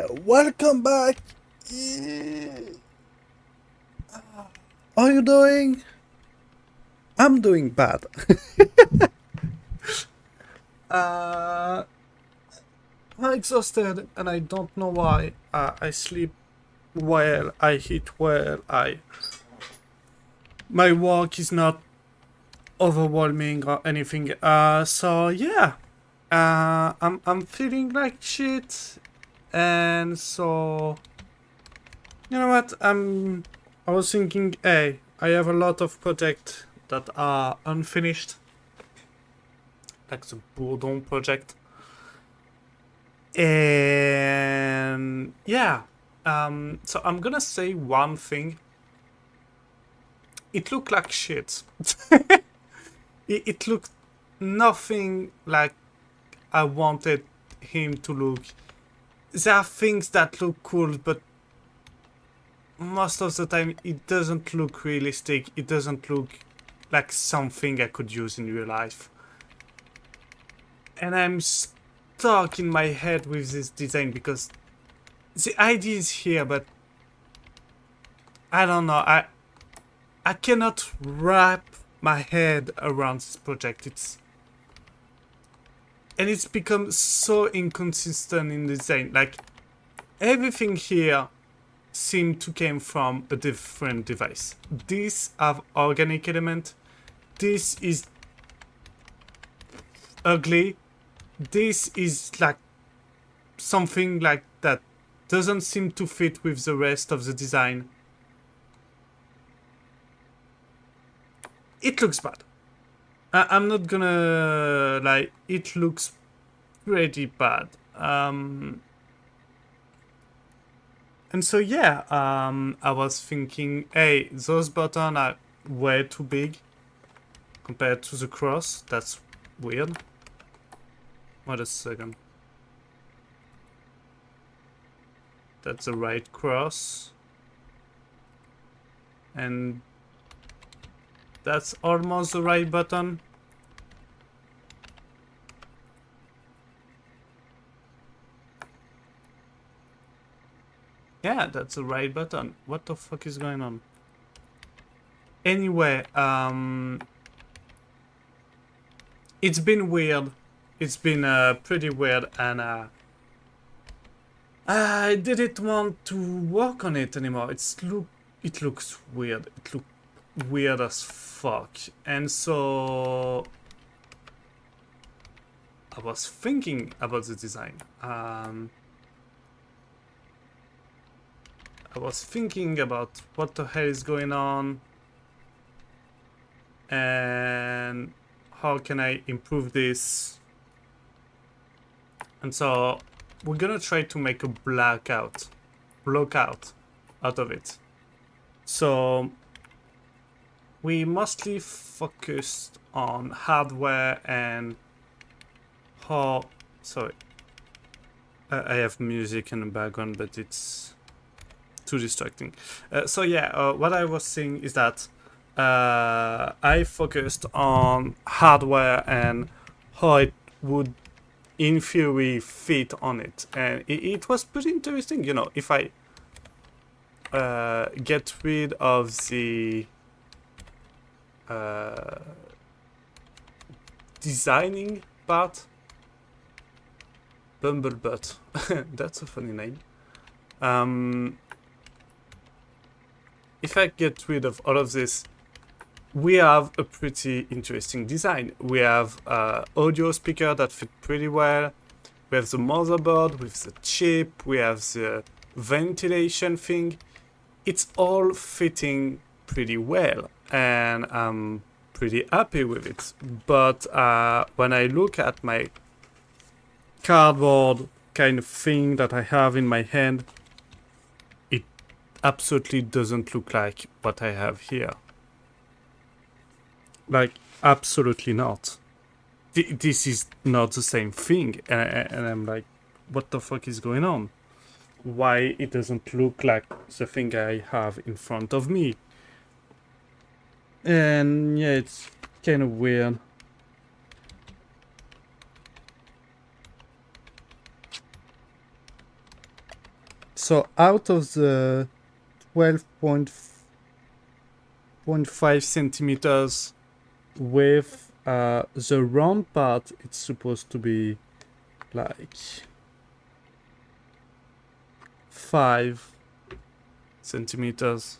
Welcome back. Yeah. How are you doing? I'm doing bad. uh, I'm exhausted and I don't know why. I sleep well, I eat well, my work is not overwhelming or anything. So yeah, I'm feeling like shit, and so you know what? I was thinking, hey, I have a lot of projects that are unfinished, like the Bourdon project. And yeah, so I'm gonna say one thing. It looked like shit. It looked nothing like I wanted him to look. There are things that look cool, but most of the time it doesn't look realistic. It doesn't look like something I could use in real life. And I'm stuck in my head with this design because the idea is here, but I don't know. I cannot wrap my head around this project. It's become so inconsistent in design. Like everything here seemed to came from a different device. These have organic element. This is ugly. This is like something like that doesn't seem to fit with the rest of the design. It looks bad. I'm not gonna lie, it looks pretty bad. And so yeah, I was thinking, hey, those buttons are way too big compared to the cross. That's weird. Wait a second. That's the right cross. And that's almost the right button. Yeah, that's the right button. What the fuck is going on? Anyway, it's been weird. It's been pretty weird, and I didn't want to work on it anymore. It looks weird. It looks weird as fuck. And so I was thinking about the design. I was thinking about what the hell is going on and how can I improve this. And so we're gonna try to make a block out of it. So we mostly focused on hardware and how. Sorry, I have music in the background, but it's too distracting. So yeah, what I was saying is that I focused on hardware and how it would, in theory, fit on it, and it was pretty interesting. You know, if I get rid of the designing part, Bumblebutt, that's a funny name. If I get rid of all of this, we have a pretty interesting design. We have audio speaker that fit pretty well. We have the motherboard with the chip. We have the ventilation thing. It's all fitting pretty well, and I'm pretty happy with it. But when I look at my cardboard kind of thing that I have in my hand, it absolutely doesn't look like what I have here. Like, absolutely not. This is not the same thing. And I'm like, what the fuck is going on? Why it doesn't look like the thing I have in front of me? And yeah, it's kind of weird. So out of the 12.5 centimeters with the round part, it's supposed to be like 5 centimeters.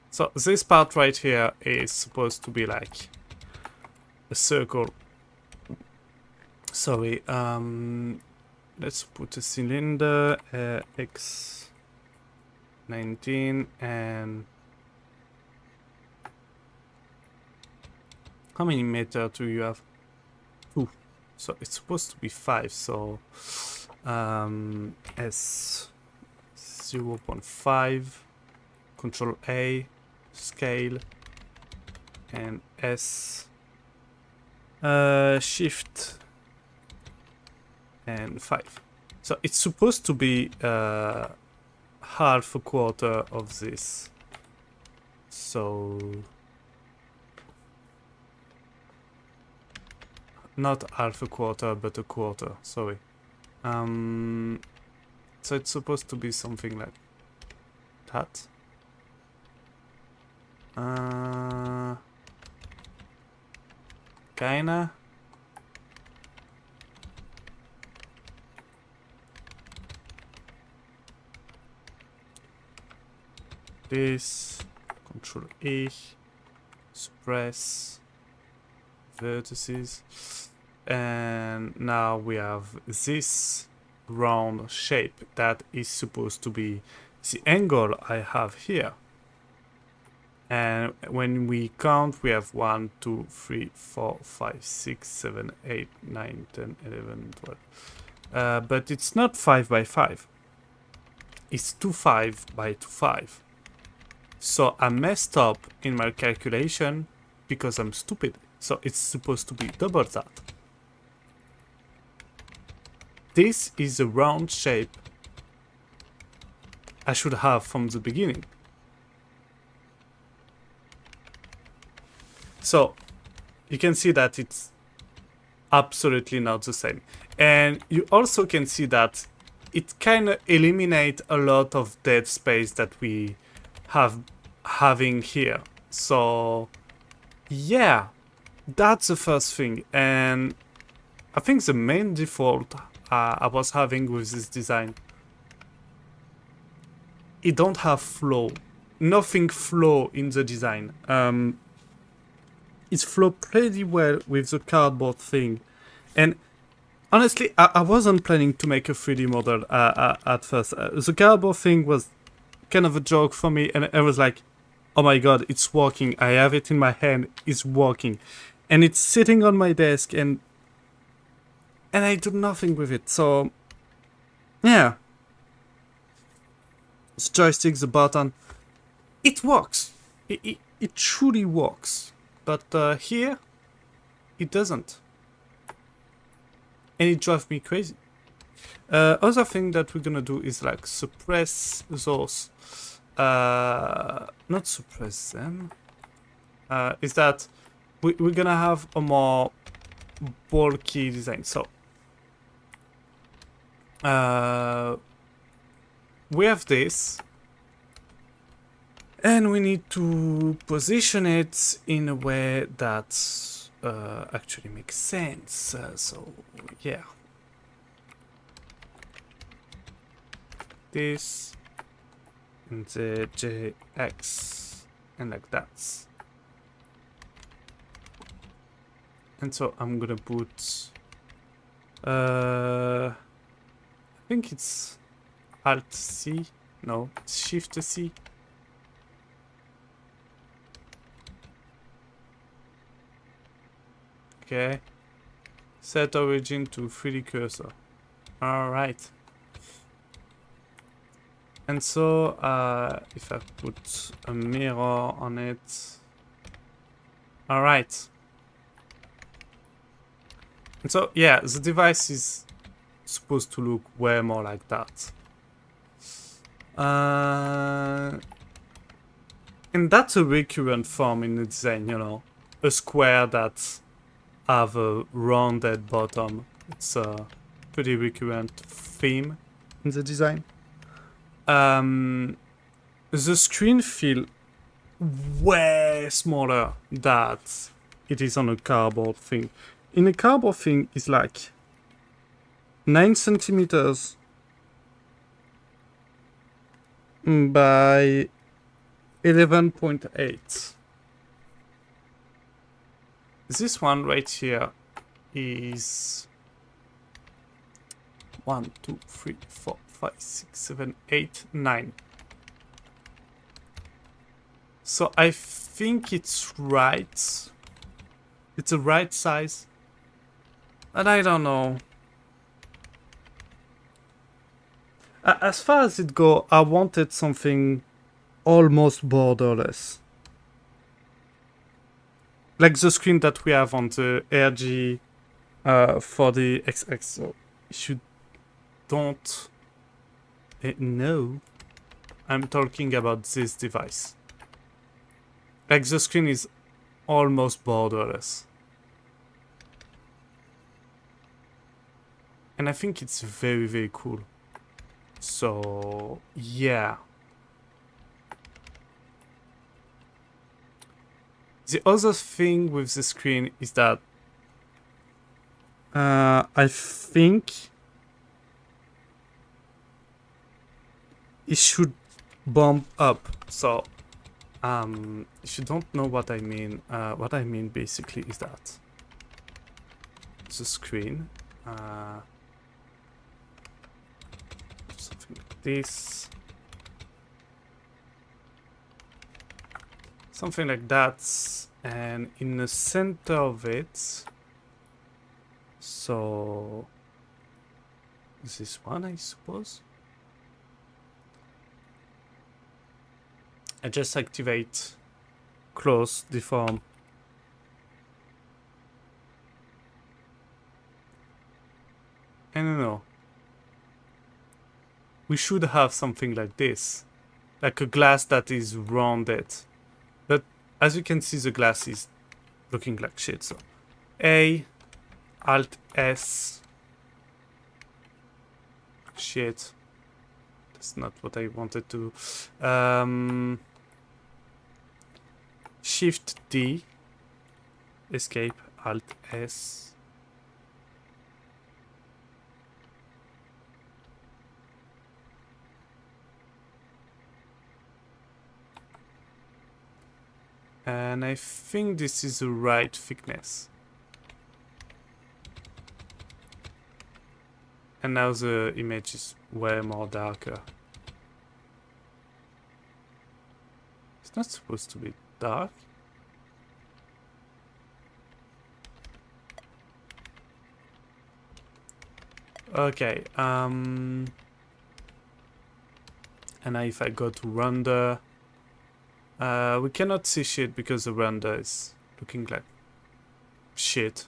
So this part right here is supposed to be like a circle. Sorry, let's put a cylinder, X19, and how many meter do you have? 2. So it's supposed to be 5, so S 0.5, Control A, scale, and S, Shift, and 5. So it's supposed to be half a quarter of this. So not half a quarter, but a quarter, sorry. So it's supposed to be something like that. Kinda. This, Control E, suppress, vertices, and now we have this round shape that is supposed to be the angle I have here. And when we count, we have 1, 2, 3, 4, 5, 6, 7, 8, 9, 10, 11, 12. But it's not 5 by 5. It's 25 by 25. So I messed up in my calculation because I'm stupid. So it's supposed to be double that. This is a round shape I should have from the beginning. So you can see that it's absolutely not the same. And you also can see that it kind of eliminates a lot of dead space that we having here. So yeah, that's the first thing. And I think the main default I was having with this design, it don't have flow, nothing flow in the design. It's flow pretty well with the cardboard thing. And honestly, I wasn't planning to make a 3D model at first. The cardboard thing was kind of a joke for me, and I was like, oh my god, it's working. I have it in my hand, it's working. And it's sitting on my desk, and I do nothing with it. So yeah, the joystick, the button, it works. It truly works. But here, it doesn't. And it drives me crazy. Other thing that we're gonna do is like suppress those. Not suppress them. Is that we're gonna have a more bulky design. So we have this. And we need to position it in a way that actually makes sense. So yeah, this and the JX and like that. And so I'm gonna put I think it's Alt C. No, it's Shift C. Okay, set origin to 3D cursor. Alright. And so, if I put a mirror on it. Alright. And so, yeah, the device is supposed to look way more like that. And that's a recurrent form in the design, you know. A square that have a rounded bottom. It's a pretty recurrent theme in the design. the screen feel way smaller than it is on a cardboard thing. In a cardboard thing, it's like 9 centimeters by 11.8. This one right here is 1, 2, 3, 4, 5, 6, 7, 8, 9. So I think it's right. It's the right size. And I don't know. As far as it goes, I wanted something almost borderless. Like the screen that we have on the RG for the XX. So if you don't know, I'm talking about this device. Like the screen is almost borderless. And I think it's very, very cool. So, yeah. The other thing with the screen is that I think it should bump up. So, if you don't know what I mean basically is that the screen, something like this, something like that, and in the center of it, so this one, I suppose, I just activate close deform. I don't know. We should have something like this, like a glass that is rounded. But as you can see, the glass is looking like shit. So A, Alt S. Shit. That's not what I wanted to. Shift D. Escape, Alt S. And I think this is the right thickness. And now the image is way more darker. It's not supposed to be dark. Okay, and now if I go to render, we cannot see shit because the render is looking like shit.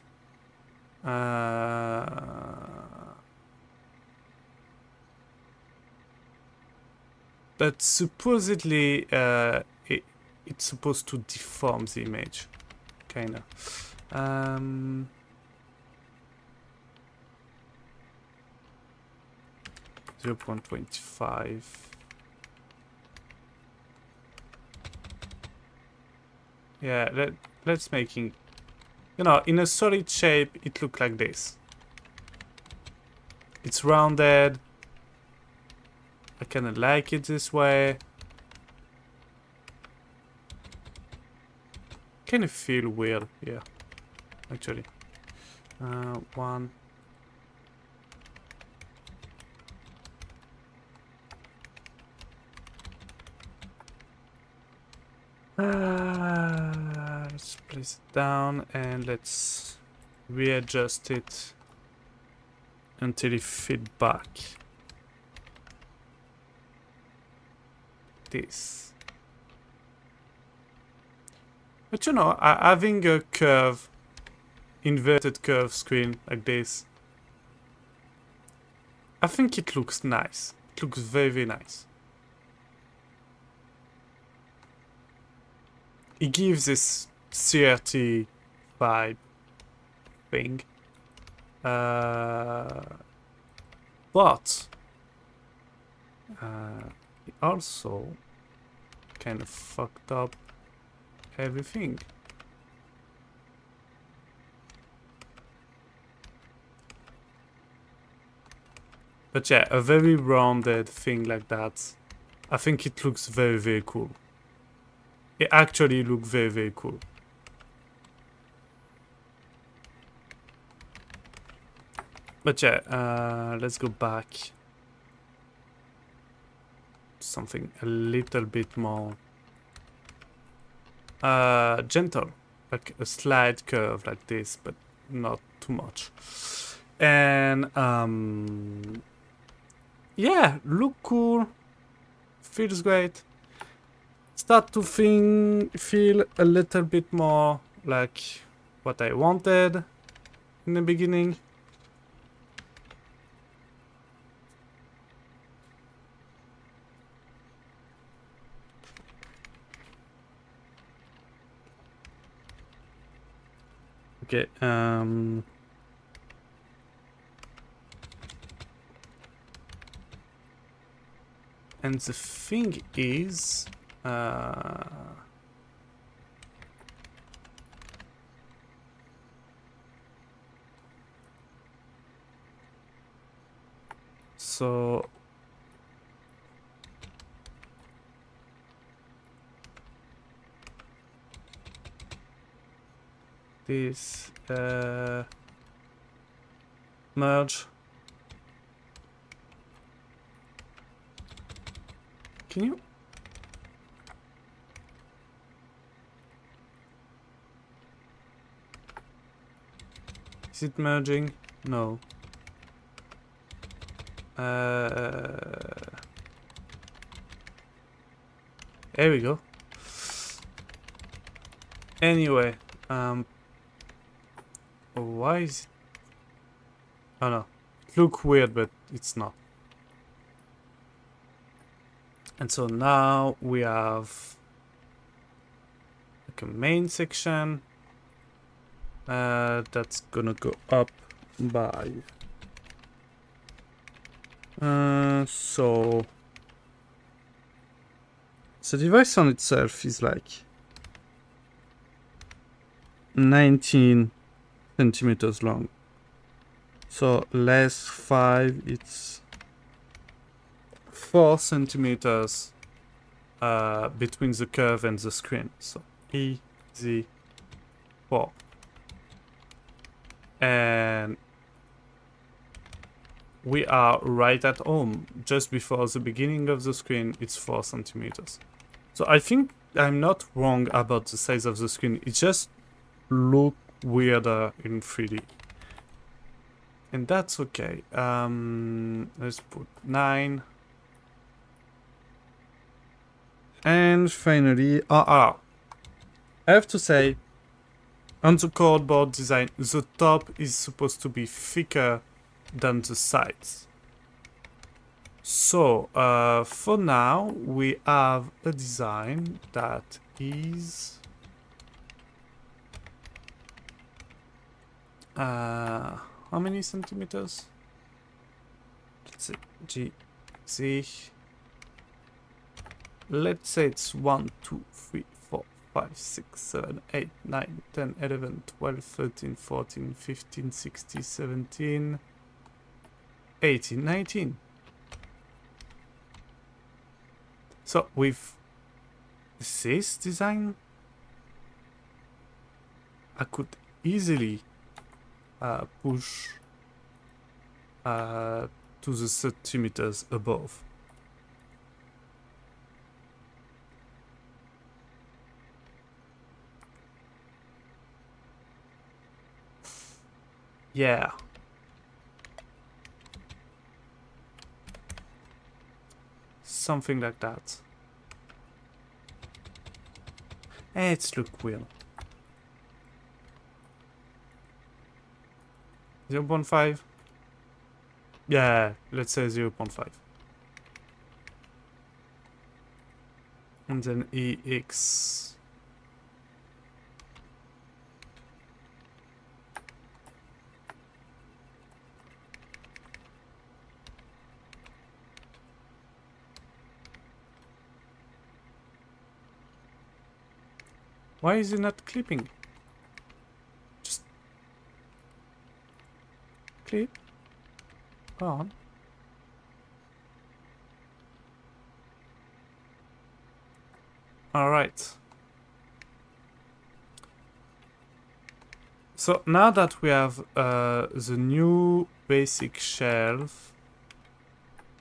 But supposedly it's supposed to deform the image, kinda. 0.25. Yeah, let's making, you know, in a solid shape it look like this. It's rounded. I kinda like it this way. Kinda feel weird, yeah, actually. One. Let's place it down and let's readjust it until it fit back. This. But you know, having a curve, inverted curve screen like this, I think it looks nice. It looks very, very nice. It gives this CRT vibe thing. But also kind of fucked up everything. But yeah, a very rounded thing like that, I think it looks very, very cool. It actually looks very, very cool. But yeah, let's go back. Something a little bit more gentle, like a slight curve like this, but not too much. And yeah, look cool, feels great. Start to feel a little bit more like what I wanted in the beginning. Okay, and the thing is, so this merge. Can you? Is it merging? No. There we go. Anyway, why is it? Oh no, it looks weird, but it's not. And so now we have like a main section that's gonna go up by so the device on itself is like 19 centimeters long. So less 5, it's 4 centimeters between the curve and the screen. So easy 4. And we are right at home. Just before the beginning of the screen, it's 4 centimeters. So I think I'm not wrong about the size of the screen. It just looks weirder in 3D. And that's okay. Let's put 9. And finally, I have to say, on the cardboard design, the top is supposed to be thicker than the sides. So, for now, we have a design that is how many centimeters? Let's see, G, Z. Let's say it's 1, 2, 3, 4, 5, 6, 7, 8, 9, 10, 11, 12, 13, 14, 15, 16, 17, 18, 19. So with this design, I could easily push to the centimeters above. Yeah. Something like that. It's look weird. 0.5? Yeah, let's say 0.5. And then EX. Why is it not clipping? Just clip. Go on. Alright. So now that we have the new basic shelf,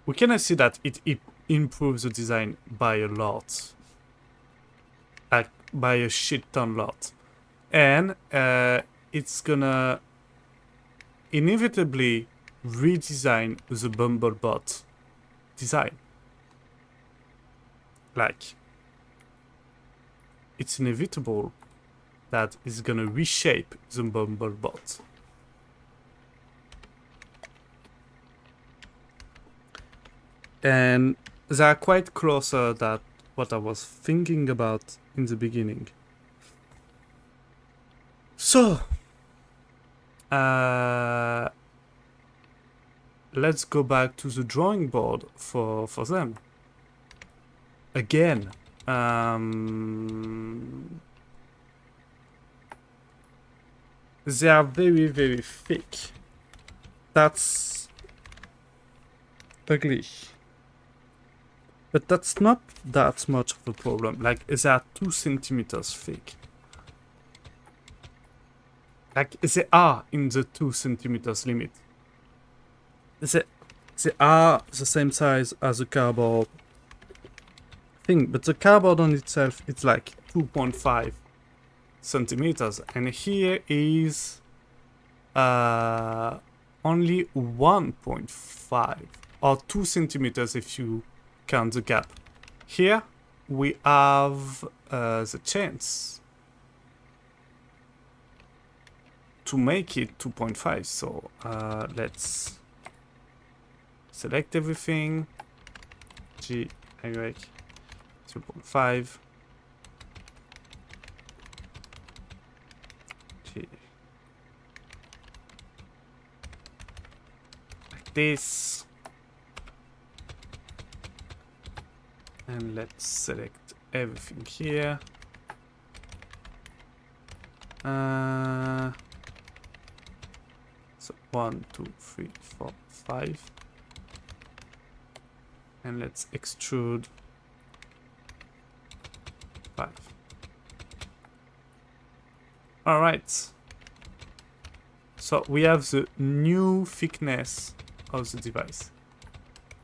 we can see that it improves the design by a lot. Like by a shit ton lot. And it's gonna inevitably redesign the Bumblebot design. Like, it's inevitable that it's gonna reshape the Bumblebot. And they are quite closer than what I was thinking about in the beginning. So, let's go back to the drawing board for them. Again. They are very, very thick. That's ugly. But that's not that much of a problem. Like, they are 2 centimeters thick. Like, they are in the 2 centimeters limit. They are the same size as a cardboard thing, but the cardboard on itself, it's like 2.5 centimeters. And here is only 1.5 or 2 centimeters if you count the gap. Here we have the chance to make it 2.5. So let's select everything. G, Y, 2.5. G. Like this. And let's select everything here. So 1, 2, 3, 4, 5. And let's extrude 5. Alright. So we have the new thickness of the device.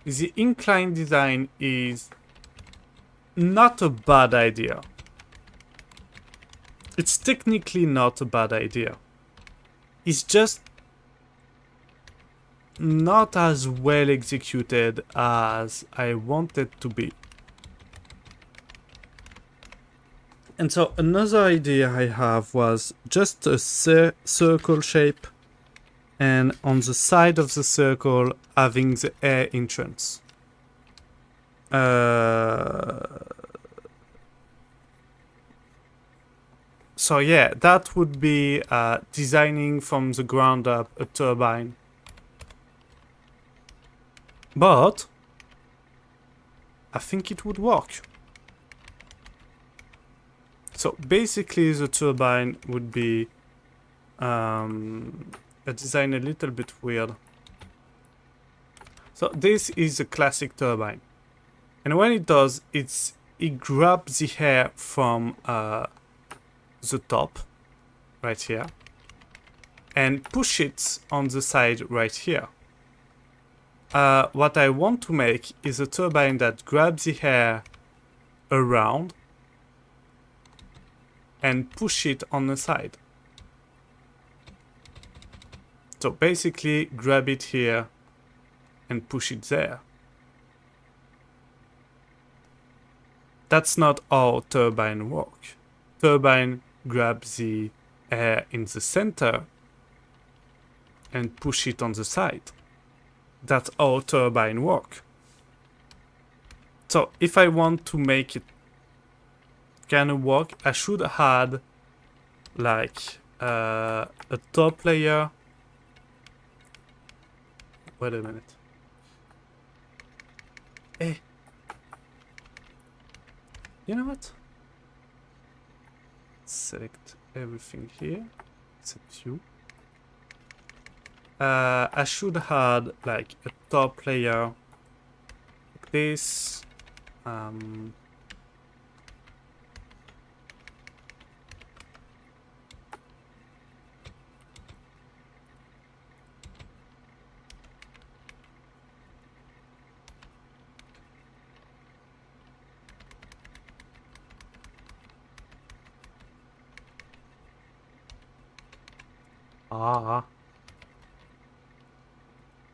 The incline design is not a bad idea. It's technically not a bad idea. It's just not as well executed as I wanted to be. And so another idea I have was just a circle shape, and on the side of the circle having the air entrance. So yeah, that would be designing from the ground up a turbine. But I think it would work. So basically the turbine would be a design a little bit weird. So this is a classic turbine. And when it does, it grabs the air from the top, right here, and push it on the side right here. What I want to make is a turbine that grabs the air around and push it on the side. So basically grab it here and push it there. That's not how turbine work. Turbine grabs the air in the center and push it on the side. That's how turbine work. So if I want to make it kind of work, I should add like a top layer. Wait a minute. Hey. You know what? select everything here except you. I should add like a top layer like this.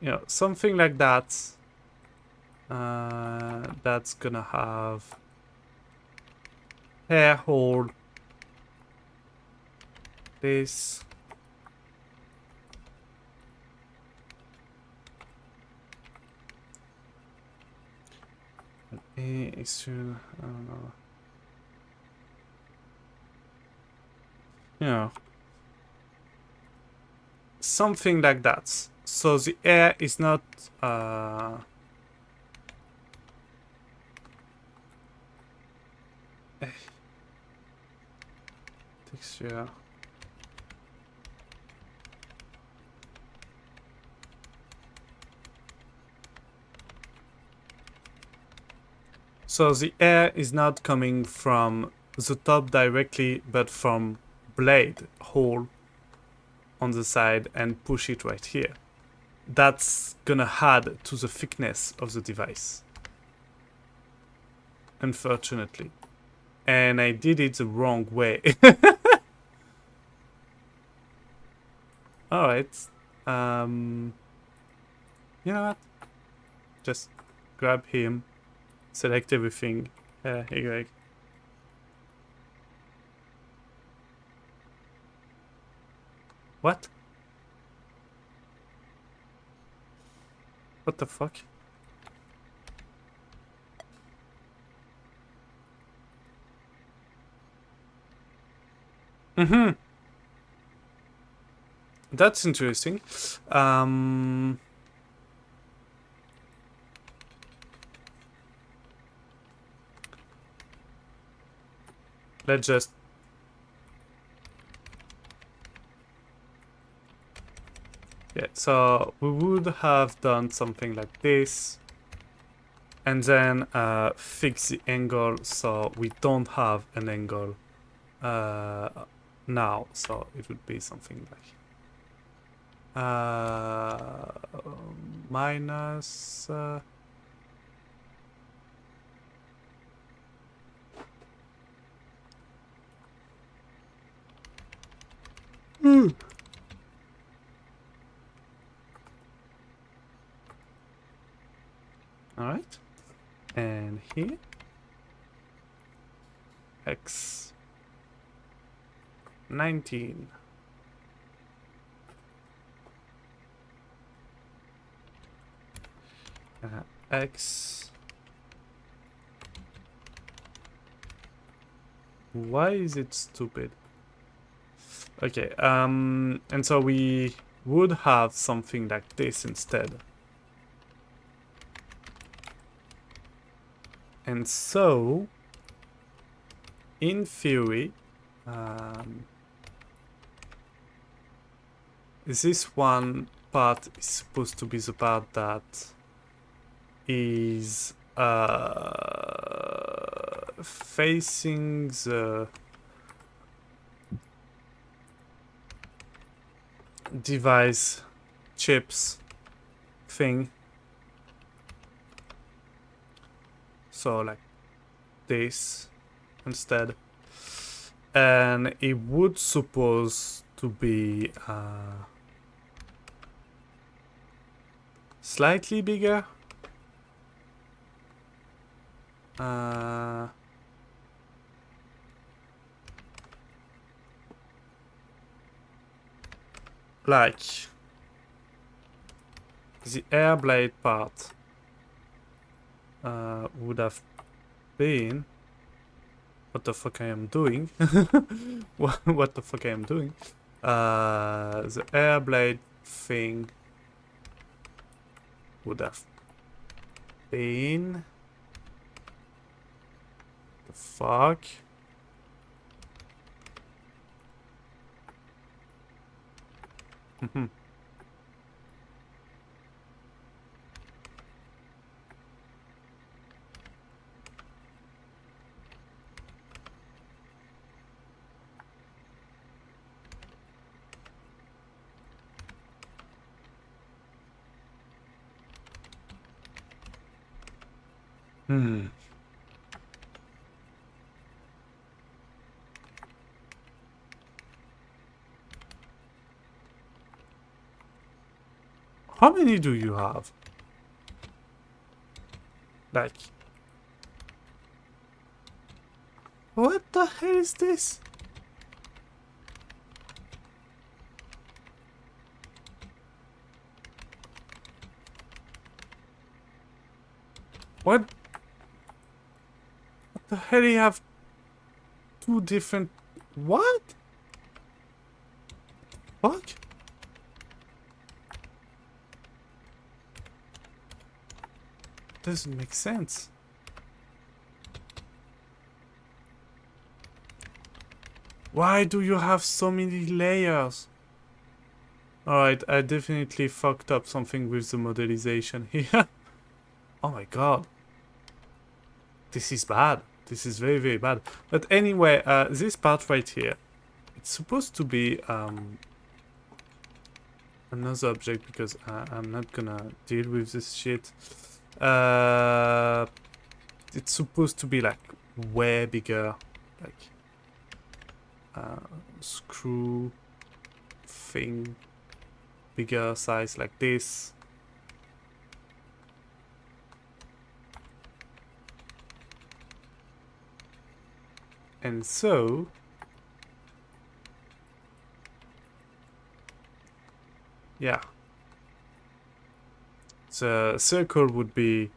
You know, something like that. That's gonna have air hole. This. Issue. I don't know. Yeah. Something like that. So the air is not texture. So the air is not coming from the top directly, but from blade hole on the side and push it right here. That's gonna add to the thickness of the device. Unfortunately. And I did it the wrong way. Alright. You know what? Just grab him. Select everything. Y. What? What the fuck? Mm-hmm. That's interesting. Let's just... Yeah, so we would have done something like this. And then fix the angle so we don't have an angle now. So it would be something like minus... Alright. And here. X 19. X. Why is it stupid? Okay, and so we would have something like this instead. And so, in theory, this one part is supposed to be the part that is facing the device chips thing. So like this instead. And it would suppose to be slightly bigger. Like the air blade part would have been... What the fuck I am doing? What the fuck I am doing? The air blade thing would have been... The fuck? Mhm. Hmm. How many do you have? Like, what the hell is this? What the hell? You have two different. What? Fuck? Doesn't make sense. Why do you have so many layers? Alright, I definitely fucked up something with the modelization here. Oh my god. This is bad. This is very, very bad. But anyway, this part right here, it's supposed to be another object because I'm not gonna deal with this shit. It's supposed to be like way bigger, like screw thing, bigger size like this. And so yeah, the circle would be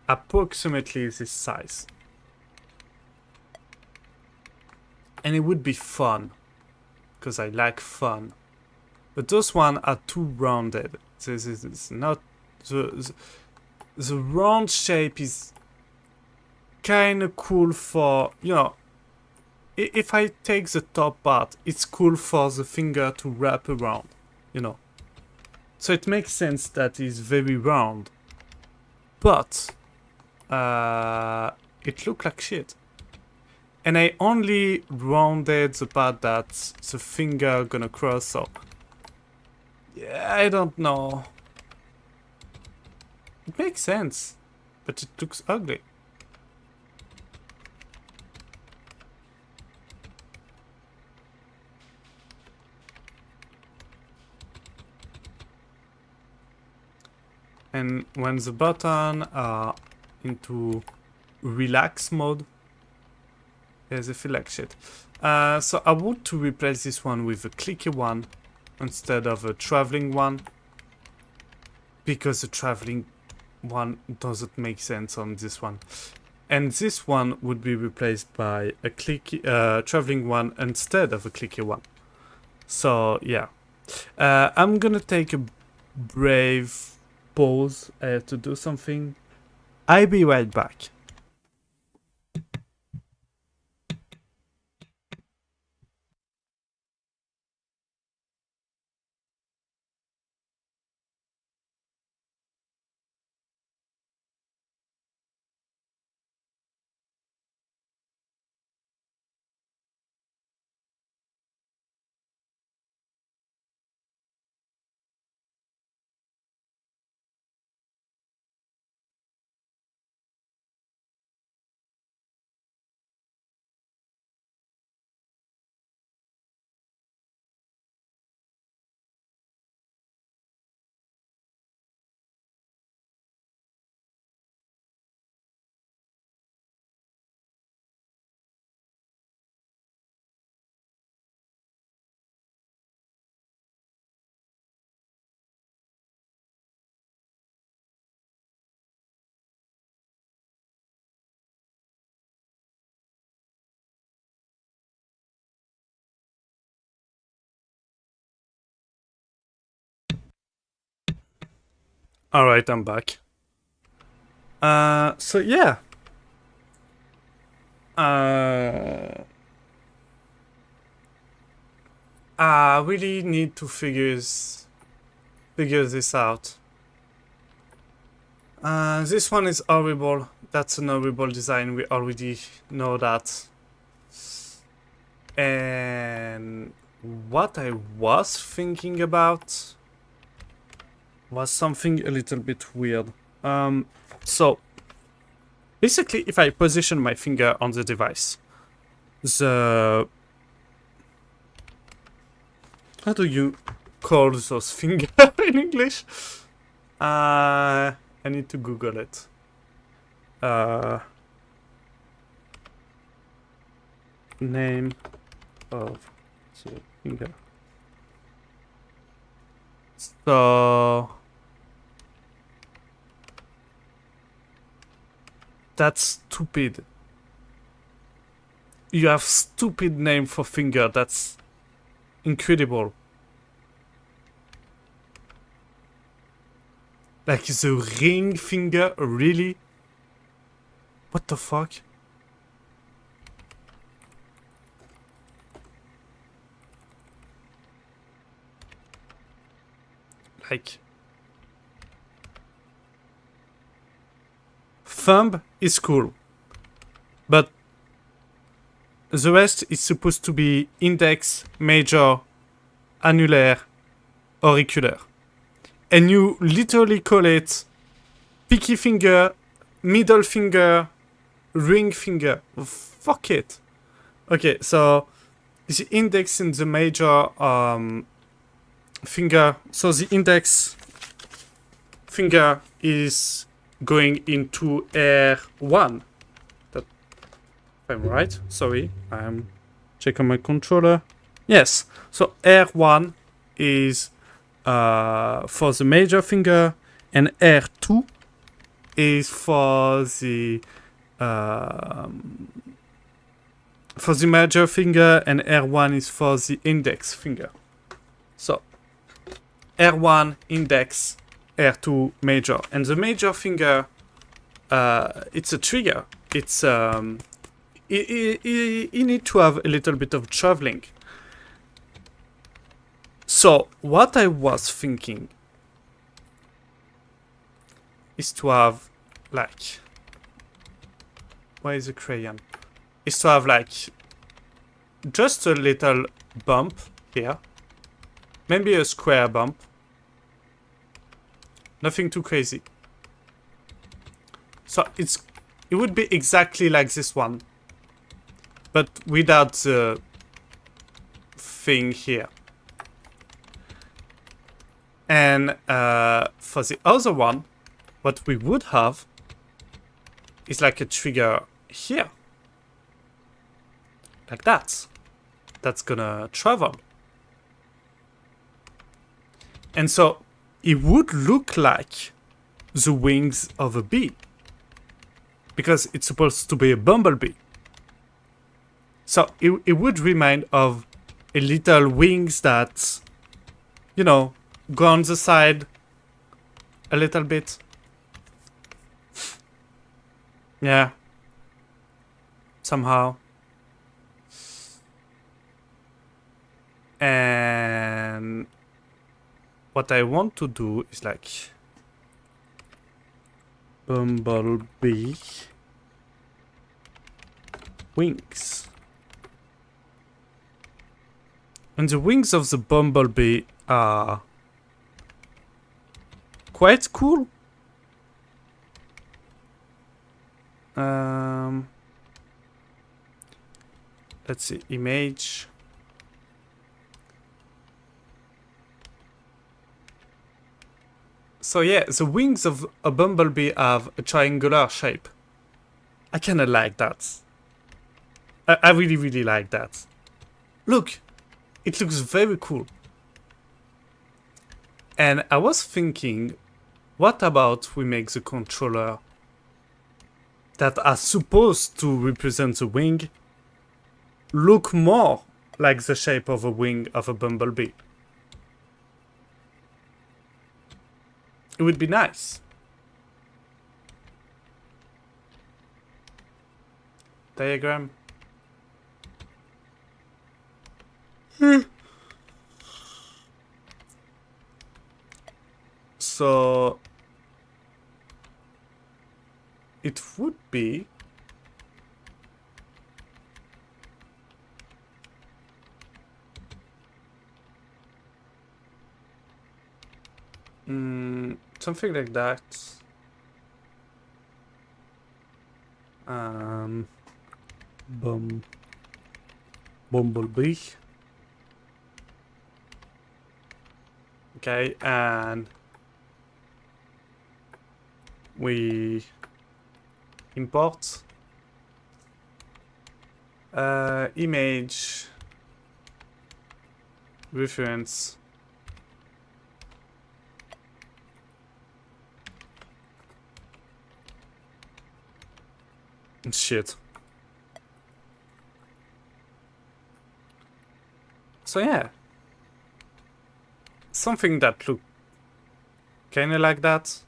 approximately this size. And it would be fun, because I like fun. But those ones are too rounded. This is not... The round shape is kind of cool for, you know, if I take the top part, it's cool for the finger to wrap around, you know. So it makes sense that it's very round. But it looked like shit. And I only rounded the part that the finger gonna cross, so yeah, I don't know. It makes sense, but it looks ugly. And when the button are into relax mode, yeah, they feel like shit. So I want to replace this one with a clicky one instead of a traveling one, because the traveling one doesn't make sense on this one. And this one would be replaced by a clicky traveling one instead of a clicky one. So yeah, I'm gonna take a brave pause. I have to do something. I'll be right back. All right, I'm back. So yeah. I really need to figure figure this out. This one is horrible. That's an horrible design. We already know that. And what I was thinking about was something a little bit weird. So basically, if I position my finger on the device, how do you call those fingers in English? I need to Google it. Name of the finger. So that's stupid. You have stupid name for finger. That's incredible. Like the ring finger, really? What the fuck? Like, thumb is cool, but the rest is supposed to be index, major, annular, auricular. And you literally call it pinky finger, middle finger, ring finger. Fuck it. Okay, so the index and the major finger. So the index finger is going into R1. That, if I'm right. Sorry, I'm checking my controller. Yes. So R1 is for the major finger, and R2 is for the major finger, and R1 is for the index finger. So R1 index, R2 major, and the major finger, it's a trigger. It's you need to have a little bit of traveling. So what I was thinking is to have like, where is the crayon? Is to have like just a little bump here, maybe a square bump, nothing too crazy. So it would be exactly like this one, but without the thing here. And for the other one, what we would have is like a trigger here. Like that. That's gonna travel. And so it would look like the wings of a bee. Because it's supposed to be a bumblebee. So it would remind of a little wings that, you know, go on the side a little bit. Yeah. Somehow. And what I want to do is like bumblebee wings. And the wings of the bumblebee are quite cool. Let's see, image. So yeah, the wings of a bumblebee have a triangular shape. I kinda like that. I really, really like that. Look, it looks very cool. And I was thinking, what about we make the controller that are supposed to represent the wing look more like the shape of a wing of a bumblebee? It would be nice. Diagram. So it would be something like that. Bumblebee. Okay, and we import image reference shit. So yeah, something that look kind of like that.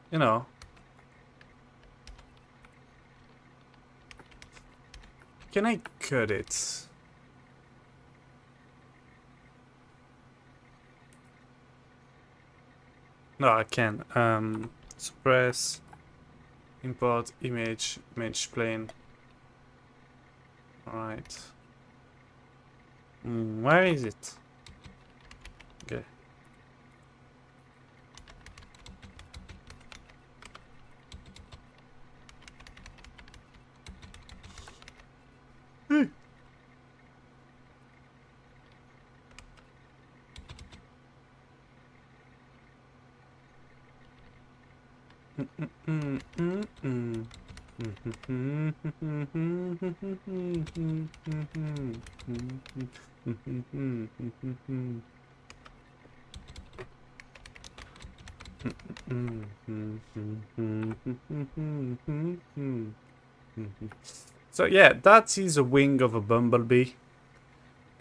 You know, can I cut it? No, I can. Suppress, import image plane. Alright. Where is it? Okay. So yeah, that is a wing of a bumblebee,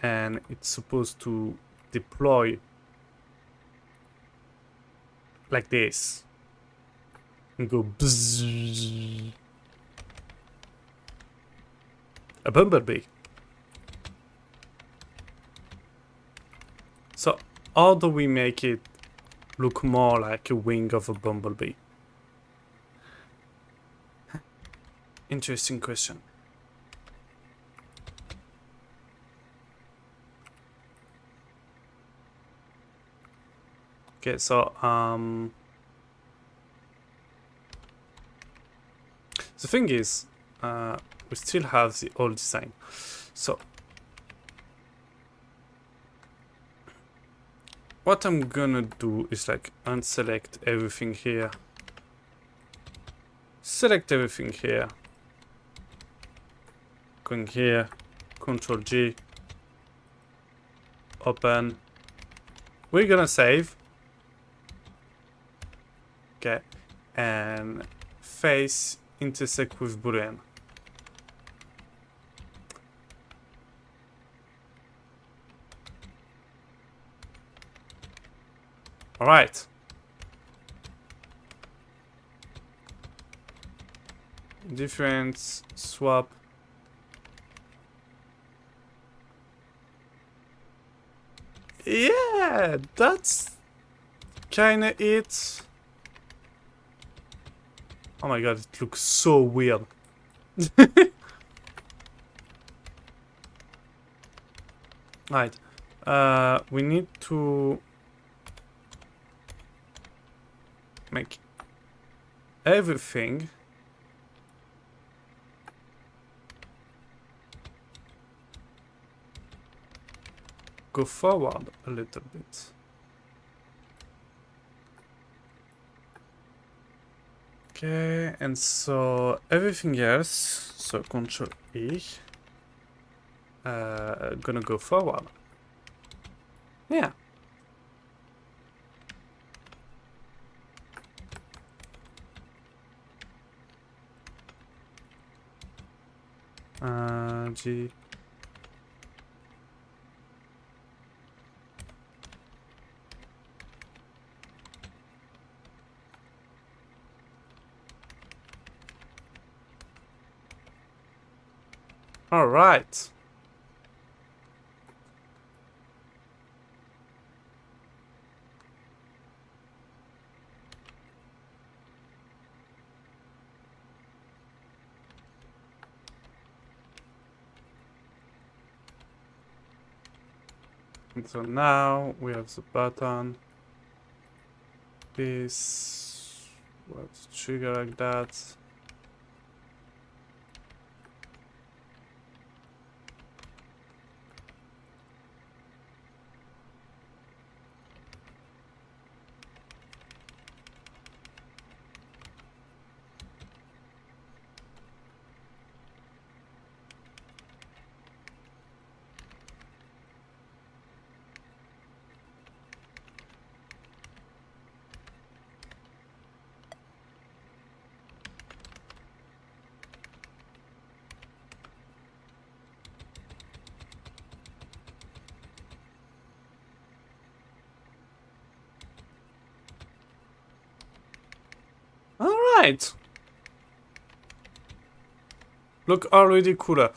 and it's supposed to deploy like this and go bzzz. A bumblebee. So how do we make it look more like a wing of a bumblebee? Interesting question. Okay, so the thing is, we still have the old design. So what I'm gonna do is like unselect everything here, select everything here, going here, Control G, open. We're gonna save. Okay, and face intersect with Boolean. All right. Difference swap. Yeah, that's kinda it. Oh my god, it looks so weird. Right. We need to make everything go forward a little bit. Okay, and so everything else, so Control E, gonna go forward. Yeah. G. All right. And so now we have the button. This was trigger like that. All right. Look already cooler.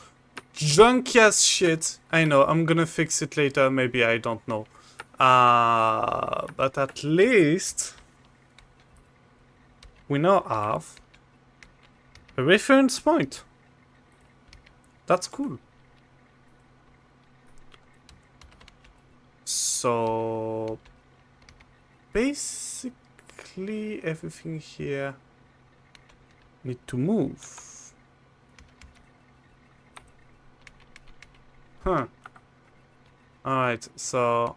Junky as shit. I know, I'm gonna fix it later, maybe, I don't know. But at least we now have a reference point. That's cool. So basically everything here need to move. Huh. Alright, so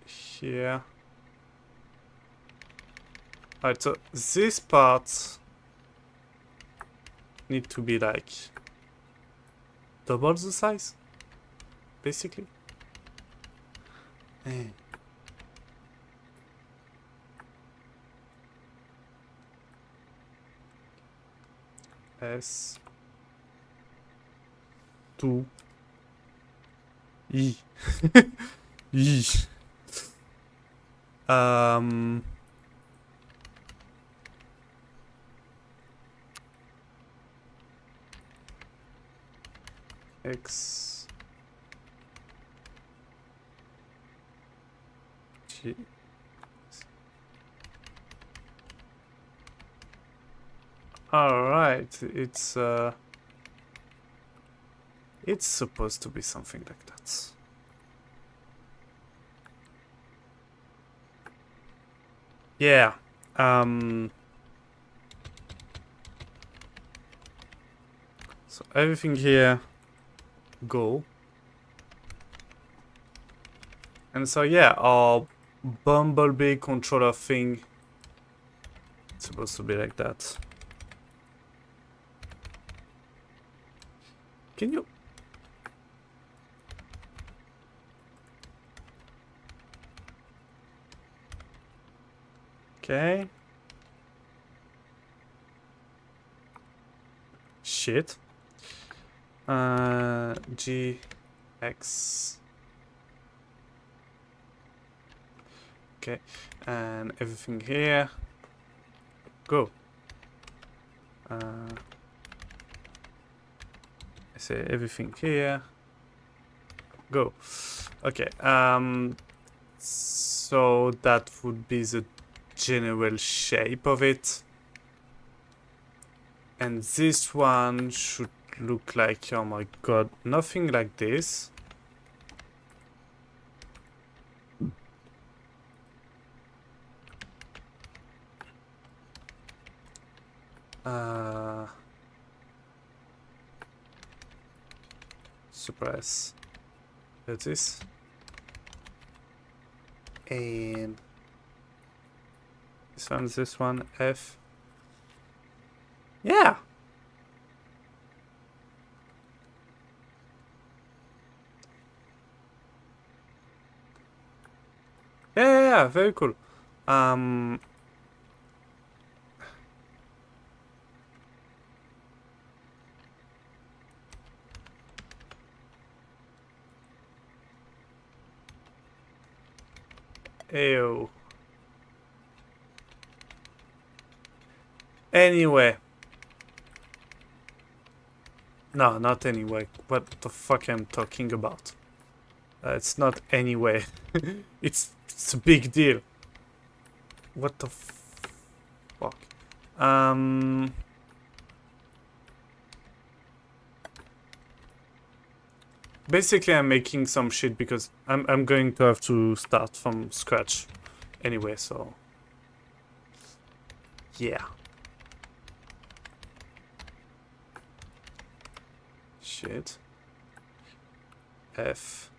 here. Alright, so this part need to be like double the size, basically. S 2 E E X G. All right, it's supposed to be something like that. Yeah. So everything here go. And so yeah, our bumblebee controller thing, it's supposed to be like that. Can you? Okay. Shit. G X. Okay, and everything here. Go. I say everything here. Go. Okay. So that would be the general shape of it. And this one should look like, oh my god, nothing like this. Suppress. That's this. And this one, F. Yeah. Yeah, very cool. Ew. Anyway. No, not anyway. What the fuck I'm talking about? It's not anyway. It's a big deal. What the fuck? Basically, I'm making some shit because I'm going to have to start from scratch anyway. So yeah. Shit. F.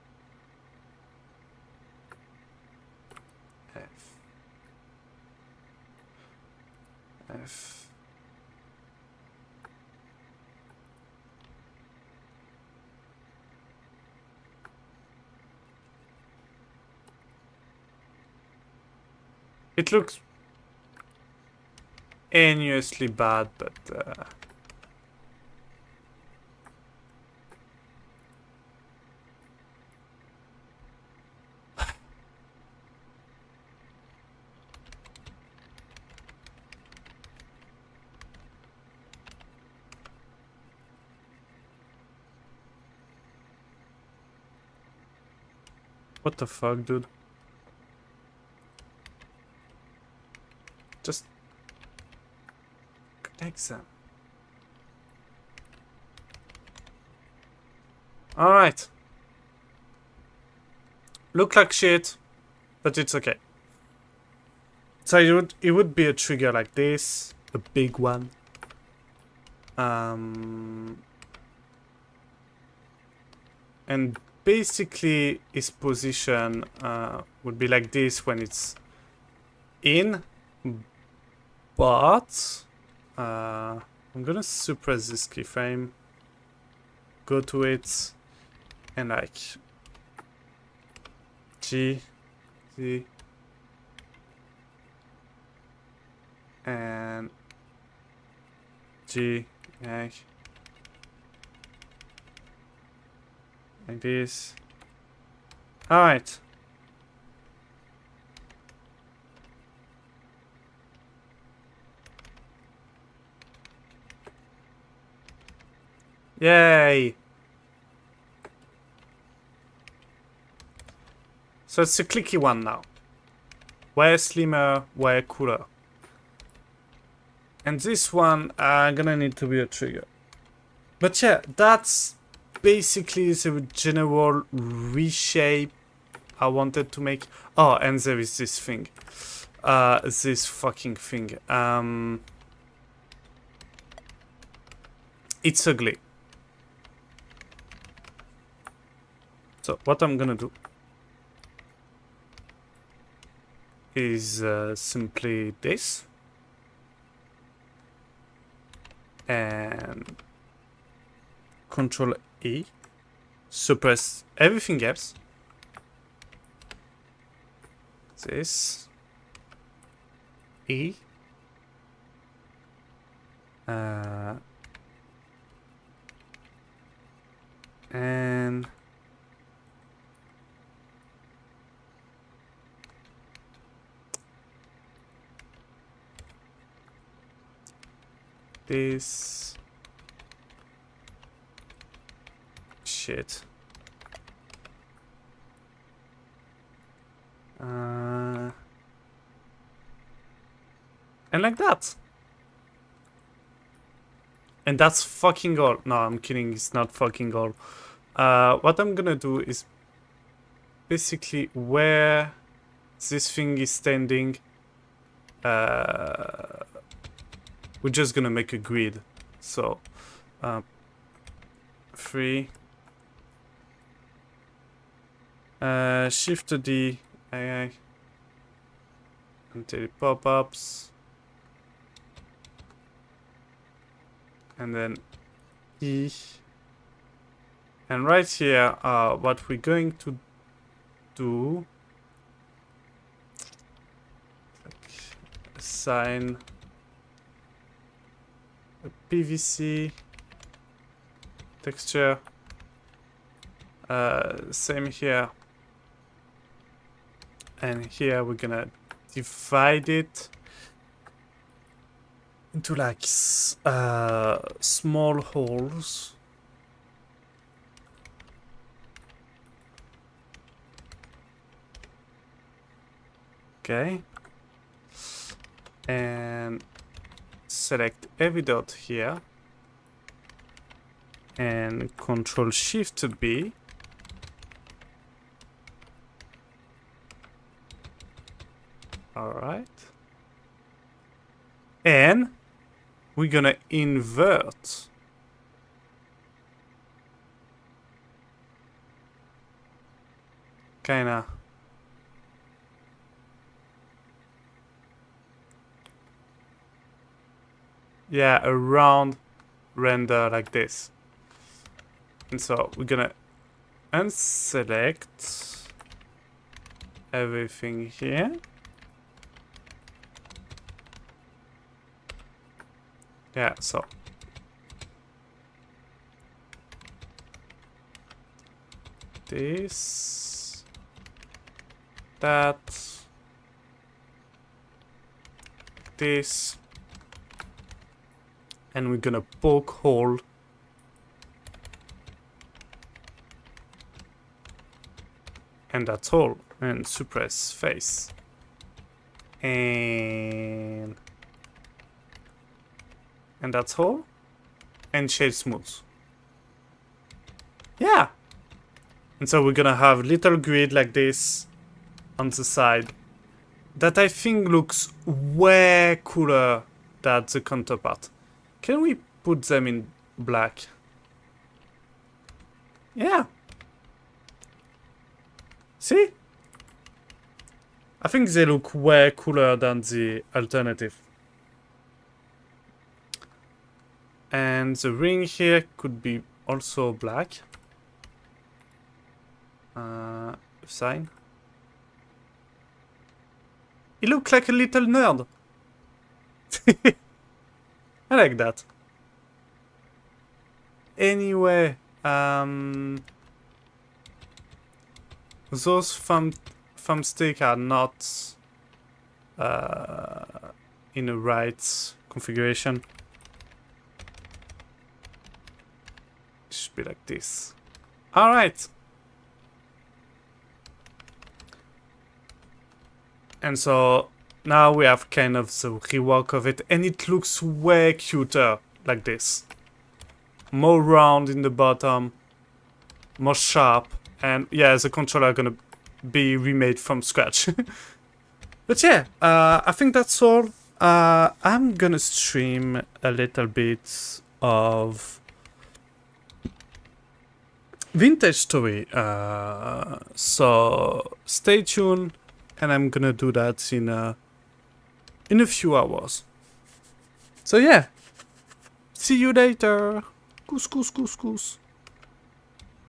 F. F. It looks heinously bad, but what the fuck, dude? Just connect them. Alright. Look like shit, but it's okay. So it would be a trigger like this, a big one. And basically his position would be like this when it's in, but I'm gonna suppress this keyframe, go to it, and like G, and G, like this. Alright. Yay! So it's a clicky one now. Way slimmer, way cooler. And this one gonna need to be a trigger. But yeah, that's basically the general reshape I wanted to make. Oh, and there is this thing. This fucking thing. It's ugly. So what I'm gonna do is simply this. And Control E, suppress everything else. This E, and this shit. And like that. And that's fucking all. No, I'm kidding. It's not fucking all. What I'm gonna do is basically where this thing is standing, we're just gonna make a grid. So 3 Shift D until it pop-ups, and then E, and right here what we're going to do, like assign a PVC texture, same here, and here we're gonna divide it into like small holes, Okay. And select every dot here. And Control Shift B. Alright. And we're gonna invert. Kinda. Yeah, a round render like this. And so we're gonna unselect everything here. Yeah, so this, that, this, and we're gonna poke hole and that's all, and suppress face, and that's all, and shade smooth. Yeah. And so we're gonna have little grid like this on the side that I think looks way cooler than the counterpart. Can we put them in black? Yeah. See? I think they look way cooler than the alternative. And the ring here could be also black. Sign. He looks like a little nerd. I like that. Anyway, those thumbsticks are not in the right configuration. It should be like this. All right. And so now we have kind of the rework of it, and it looks way cuter like this. More round in the bottom, more sharp, and yeah, the controller gonna be remade from scratch. But yeah, I think that's all. I'm gonna stream a little bit of Vintage Story, so stay tuned. And I'm gonna do that in a few hours. So yeah, see you later. Couscous, couscous.